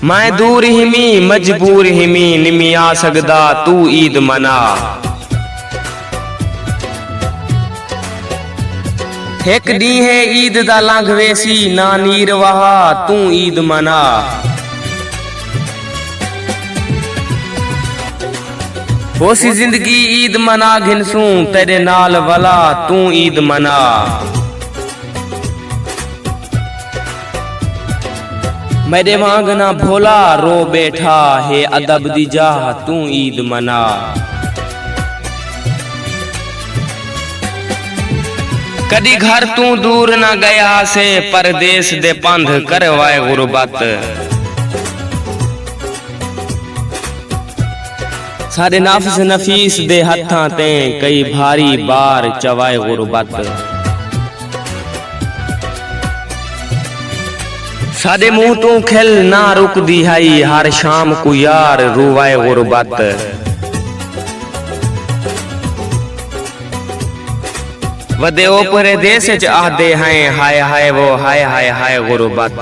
मैं दूर हिमी मजबूर हिमी निमी आ सकदा तू ईद मना। एक दी है ईद दा लंघवेसी ना नीर वहा तू ईद मना। होसी जिंदगी ईद मना घिनसू तेरे नाल वाला तू ईद मना। मेरे मांगना भोला रो बैठा है अदब दी जा तू ईद मना। कदी घर तू दूर न गया से परदेस दे पंध करवाए गुरबत। सारे नफ्स नफीस दे हत्थां ते कई भारी बार चवाए गुरबत। साडे मुंह तू खिल ना रुकदी हाई हर शाम को यार रुवाए गुरबत। वदे ओपरे देश च आदे हैं हाय हाय वो हाय हाय हाय गुरबत।